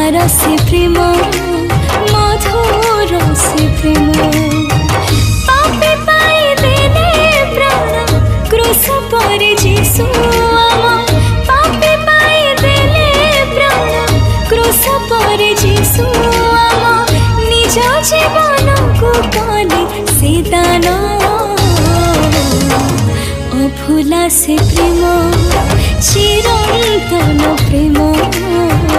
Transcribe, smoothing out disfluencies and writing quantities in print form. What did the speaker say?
उदार से प्रेम मधुर से प्रेम पापी पाई देले प्राण क्रूस पर जीसु पापी पाई देले प्राण क्रूस पर जीसु निज जीवन को कले से दान अभुला से प्रेम चिरंतन प्रेम।